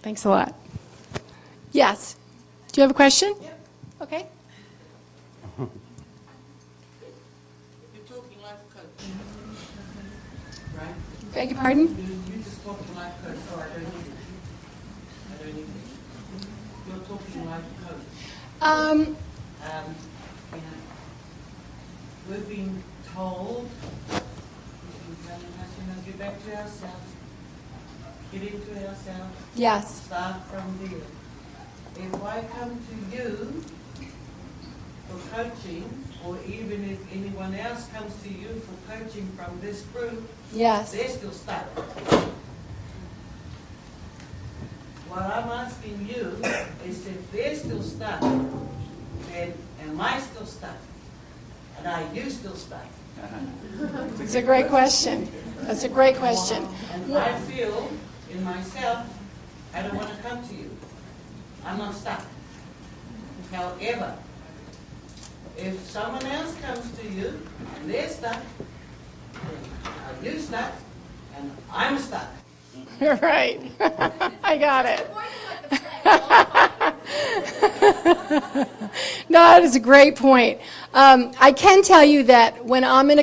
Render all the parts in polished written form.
Thanks a lot. Yes. Do you have a question? Yep. Okay. You're talking life coach, right? Beg your pardon? You just talking life coach. Oh, I don't need it. I don't need it. You're talking life coach. You know, we've been told, we've been telling us, you know, get back to ourselves, get into ourselves. Yes. Start from there. If I come to you for coaching, or even if anyone else comes to you for coaching from this group, Yes. they're still stuck. What I'm asking you is if they're still stuck, then am I still stuck? And are you still stuck? It's a great question. That's a great question. And I feel in myself, I don't want to come to you. I'm not stuck. However, if someone else comes to you and they're stuck, then are you stuck? And I'm stuck. You're right. I got it. No, that is a great point. I can tell you that when I'm in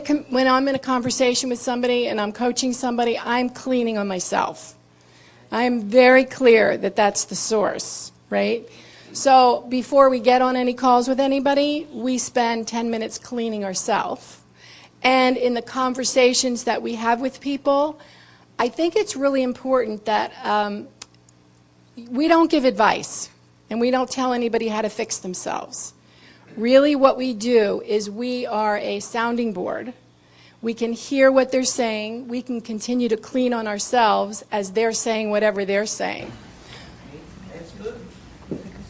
a conversation with somebody and I'm coaching somebody, I'm cleaning on myself. I am very clear that that's the source, right? So before we get on any calls with anybody, we spend 10 minutes cleaning ourselves. And in the conversations that we have with people, I think it's really important that we don't give advice and we don't tell anybody how to fix themselves. Really what we do is we are a sounding board. We can hear what they're saying. We can continue to clean on ourselves as they're saying whatever they're saying. That's good.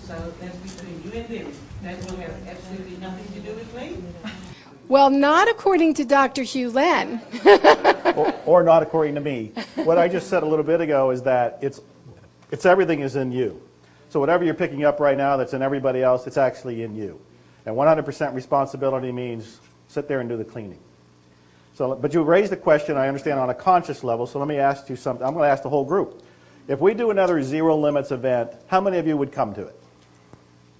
So that's between you and them. That will have absolutely nothing to do with me. Well, not according to Dr. Hugh Len. or not according to me. What I just said a little bit ago is that it's everything is in you. So whatever you're picking up right now that's in everybody else, it's actually in you. And 100% responsibility means sit there and do the cleaning. So, but you raised the question, I understand, on a conscious level, so let me ask you something. I'm going to ask the whole group. If we do another Zero Limits event, how many of you would come to it?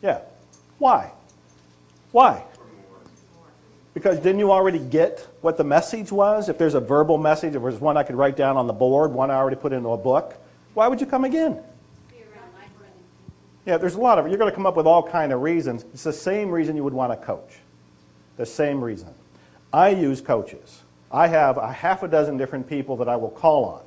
Yeah. Why? Why? Because didn't you already get what the message was? If there's a verbal message, if there's one I could write down on the board, one I already put into a book, why would you come again? Yeah, there's a lot of, you're going to come up with all kind of reasons. It's the same reason you would want to coach. The same reason. I use coaches. I have a half a dozen different people that I will call on.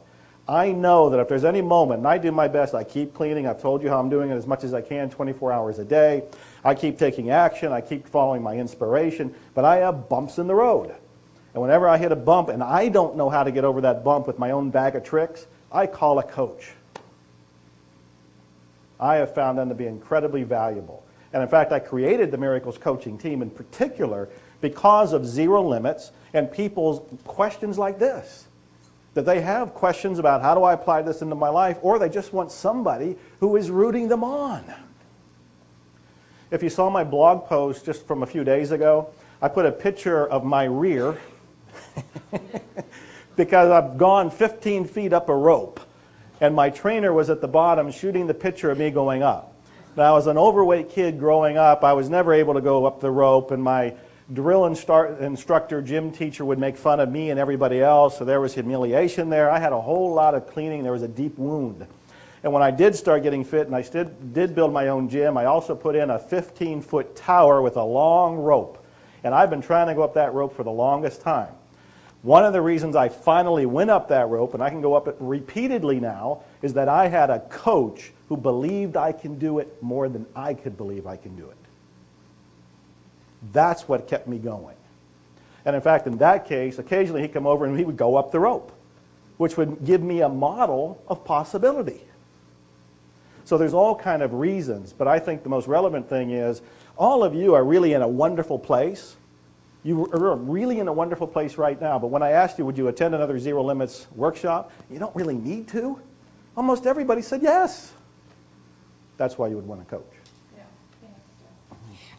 I know that if there's any moment, and I do my best, I keep cleaning, I've told you how I'm doing it as much as I can, 24 hours a day. I keep taking action, I keep following my inspiration, but I have bumps in the road. And whenever I hit a bump and I don't know how to get over that bump with my own bag of tricks, I call a coach. I have found them to be incredibly valuable. And in fact, I created the Miracles coaching team in particular because of Zero Limits and people's questions like this. That they have questions about how do I apply this into my life, or they just want somebody who is rooting them on. If you saw my blog post just from a few days ago, I put a picture of my rear because I've gone 15 feet up a rope. And my trainer was at the bottom shooting the picture of me going up. Now, as an overweight kid growing up, I was never able to go up the rope, and my drill instructor, gym teacher, would make fun of me and everybody else, so there was humiliation there. I had a whole lot of cleaning. There was a deep wound. And when I did start getting fit, and I did build my own gym, I also put in a 15-foot tower with a long rope. And I've been trying to go up that rope for the longest time. One of the reasons I finally went up that rope, and I can go up it repeatedly now, is that I had a coach who believed I can do it more than I could believe I can do it. That's what kept me going. And in fact, in that case, occasionally he'd come over and he would go up the rope, which would give me a model of possibility. So there's all kind of reasons, but I think the most relevant thing is all of you are really in a wonderful place. You are really in a wonderful place right now, but when I asked you, would you attend another Zero Limits workshop, you don't really need to. Almost everybody said yes. That's why you would want to coach.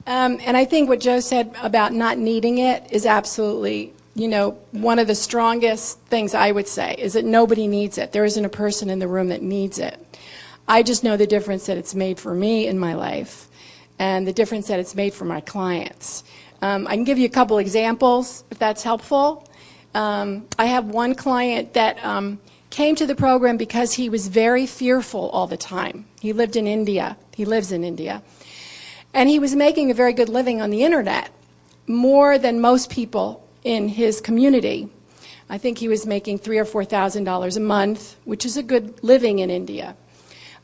And I think what Joe said about not needing it is absolutely, one of the strongest things I would say is that nobody needs it. There isn't a person in the room that needs it. I just know the difference that it's made for me in my life and the difference that it's made for my clients. I can give you a couple examples if that's helpful. I have one client that came to the program because he was very fearful all the time. He lived in India. He lives in India. And he was making a very good living on the internet, more than most people in his community. I think he was making $3,000 or $4,000 a month, which is a good living in India.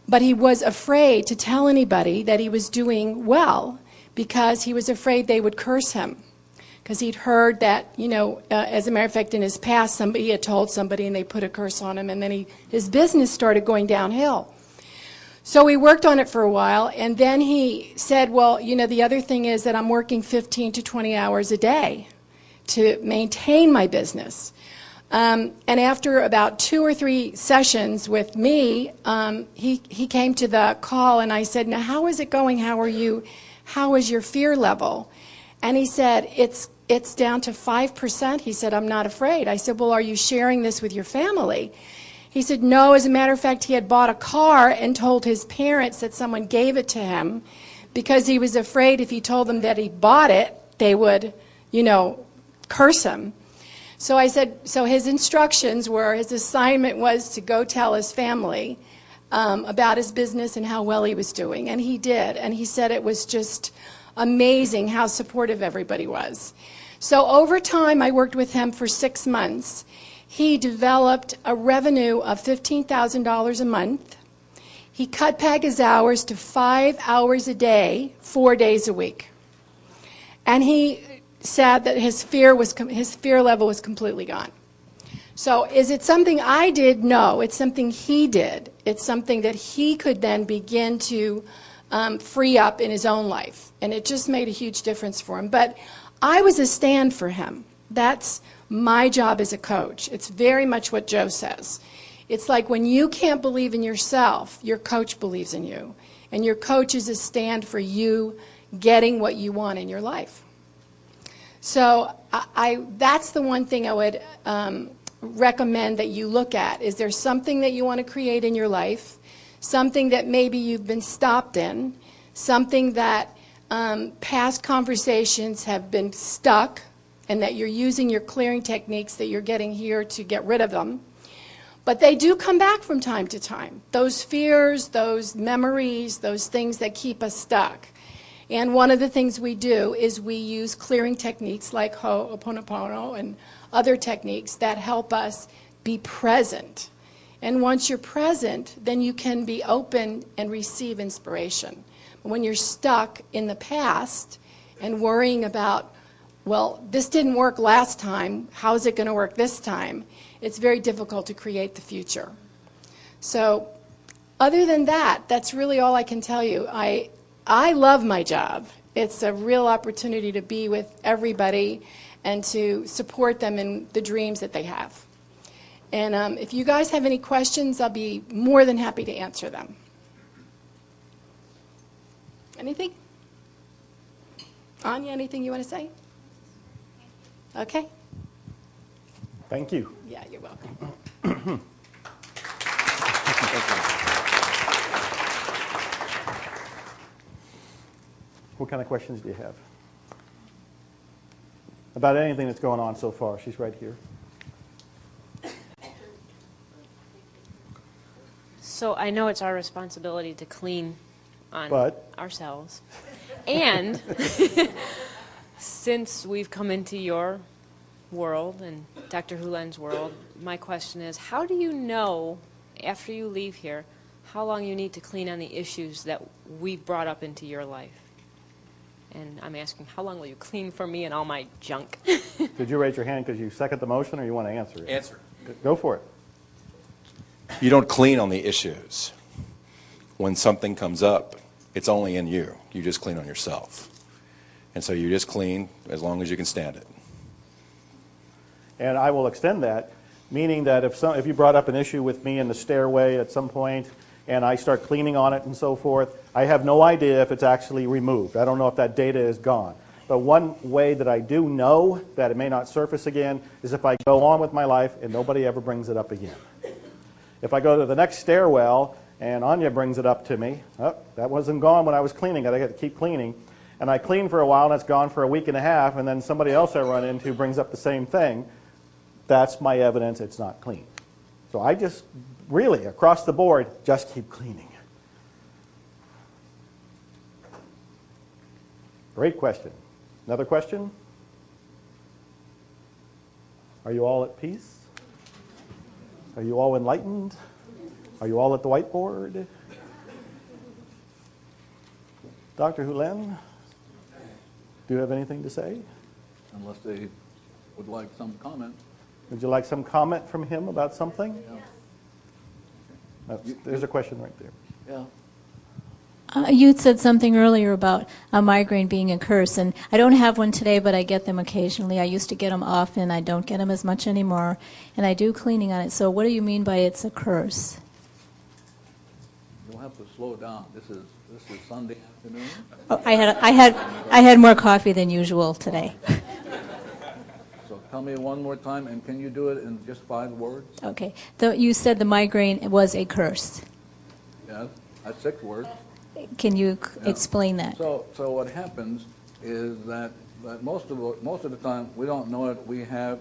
But he was afraid to tell anybody that he was doing well because he was afraid they would curse him. Because he'd heard that, you know, as a matter of fact, in his past, somebody had told somebody and they put a curse on him, and then his business started going downhill. So we worked on it for a while, and then he said, well, you know, the other thing is that I'm working 15 to 20 hours a day to maintain my business. And after about 2 or 3 sessions with me, he came to the call, and I said, now, how is it going? How are you? How is your fear level? And he said, it's down to 5%. He said, I'm not afraid. I said, well, are you sharing this with your family? He said, no. As a matter of fact, he had bought a car and told his parents that someone gave it to him because he was afraid if he told them that he bought it, they would, you know, curse him. So I said, so his instructions were, his assignment was to go tell his family about his business and how well he was doing. And he did. And he said it was just amazing how supportive everybody was. So over time, I worked with him for 6 months. He developed a revenue of $15,000 a month. He cut back his hours to 5 hours a day, 4 days a week. And he said that his fear level was completely gone. So is it something I did? No, it's something he did. It's something that he could then begin to free up in his own life. And it just made a huge difference for him. But I was a stand for him. That's my job as a coach. It's very much what Joe says. It's like when you can't believe in yourself, your coach believes in you. And your coach is a stand for you getting what you want in your life. So that's the one thing I would recommend that you look at. Is there something that you want to create in your life? Something that maybe you've been stopped in? Something that past conversations have been stuck and that you're using your clearing techniques that you're getting here to get rid of them. But they do come back from time to time. Those fears, those memories, those things that keep us stuck. And one of the things we do is we use clearing techniques like Ho'oponopono and other techniques that help us be present. And once you're present, then you can be open and receive inspiration. But when you're stuck in the past and worrying about, well, this didn't work last time, how is it going to work this time? It's very difficult to create the future. So other than that, that's really all I can tell you. I love my job. It's a real opportunity to be with everybody and to support them in the dreams that they have. And if you guys have any questions, I'll be more than happy to answer them. Anything? Anya, anything you want to say? Okay. Thank you. Yeah, you're welcome. What kind of questions do you have? About anything that's going on so far. She's right here. So I know it's our responsibility to clean on ourselves. And since we've come into your world and Dr. Hulen's world, my question is, how do you know, after you leave here, how long you need to clean on the issues that we've brought up into your life? And I'm asking, how long will you clean for me and all my junk? Did you raise your hand because you second the motion or you want to answer it? Answer. Go for it. You don't clean on the issues. When something comes up, it's only in you. You just clean on yourself. And so you just clean as long as you can stand it. And I will extend that, meaning that if you brought up an issue with me in the stairway at some point and I start cleaning on it and so forth, I have no idea if it's actually removed. I don't know if that data is gone. But one way that I do know that it may not surface again is if I go on with my life and nobody ever brings it up again. If I go to the next stairwell And Anya brings it up to me. Oh, that wasn't gone when I was cleaning it. I got to keep cleaning. And I clean for a while, and it's gone for a week and a half, and then somebody else I run into brings up the same thing. That's my evidence it's not clean. So I just, really, across the board, just keep cleaning. Great question. Another question? Are you all at peace? Are you all enlightened? Are you all at the whiteboard? Dr. Hulen, do you have anything to say? Unless they would like some comment. Would you like some comment from him about something? Yeah. There's a question right there. Yeah. You said something earlier about a migraine being a curse, and I don't have one today, but I get them occasionally. I used to get them often. I don't get them as much anymore, and I do cleaning on it. So what do you mean by it's a curse? You'll have to slow down. This is Sunday afternoon. Oh, I had more coffee than usual today. So tell me one more time, and can you do it in just 5 words? Okay. You said the migraine was a curse. Yes, that's 6 words. Can you Yeah. explain that? So what happens is that most of the time we don't know it. We have,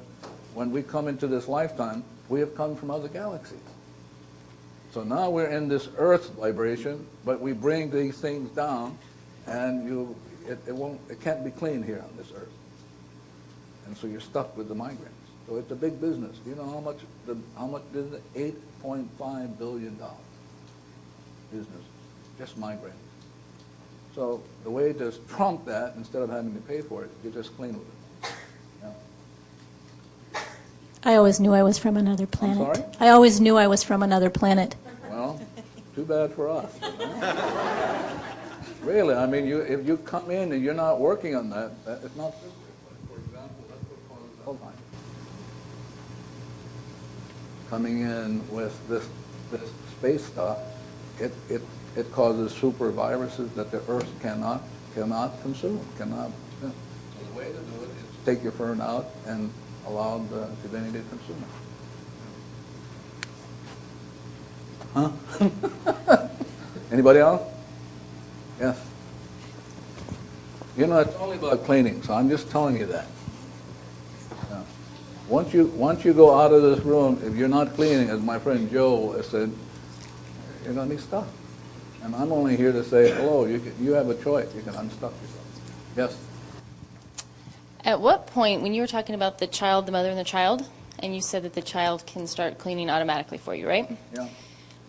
when we come into this lifetime, we have come from other galaxies. So now we're in this Earth vibration, but we bring these things down, and it can't be clean here on this Earth, and so you're stuck with the migraines. So it's a big business. Do you know how much is it? $8.5 billion business, just migraines. So the way to trump that, instead of having to pay for it, you just clean with it. Yeah. I always knew I was from another planet. sorry? I always knew I was from another planet. Well, too bad for us. Really, I mean, if you come in and you're not working on that, it's not. For example, that's what causes Alzheimer's. Coming in with this space stuff, it causes super viruses that the Earth cannot consume. So the way to do it is take your fern out and allow the divinity to consume it. Huh? Anybody else? Yes. You know, it's only about cleaning, so I'm just telling you that. Yeah. Once you go out of this room, if you're not cleaning, as my friend Joe has said, you're going to be stuck. And I'm only here to say, hello, you have a choice. You can unstuck yourself. Yes? At what point, when you were talking about the child, the mother and the child, and you said that the child can start cleaning automatically for you, right? Yeah.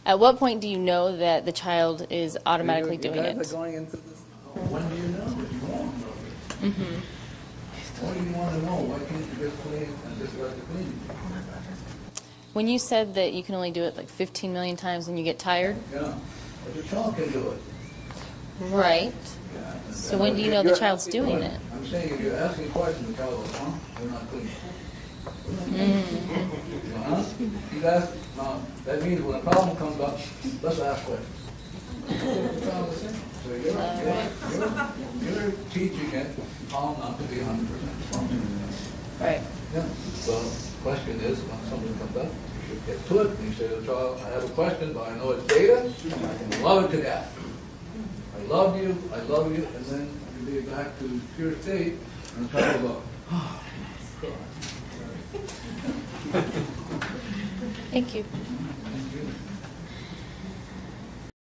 At what point do you know that the child is automatically doing You guys it? are going into this. When do you know that you won't know it? Mm-hmm. What do you want to know? Why can't you just clean and just let it clean? When you said that you can only do it like 15 million times and you get tired? Yeah. But your child can do it. Right. Yeah. So when do you know the child's doing it? I'm saying if you're asking questions, the child goes, huh? We're not clean. Uh-huh. You ask, that means when a problem comes up, let's ask questions. So you're teaching it how not to be 100% responsible. Right. Yeah. So the question is, when something comes up, you should get to it, and you say to the child, I have a question, but I know it's data, I can love it to death. I love you, and then you get back to pure state, and the child will go, oh, God. Thank you.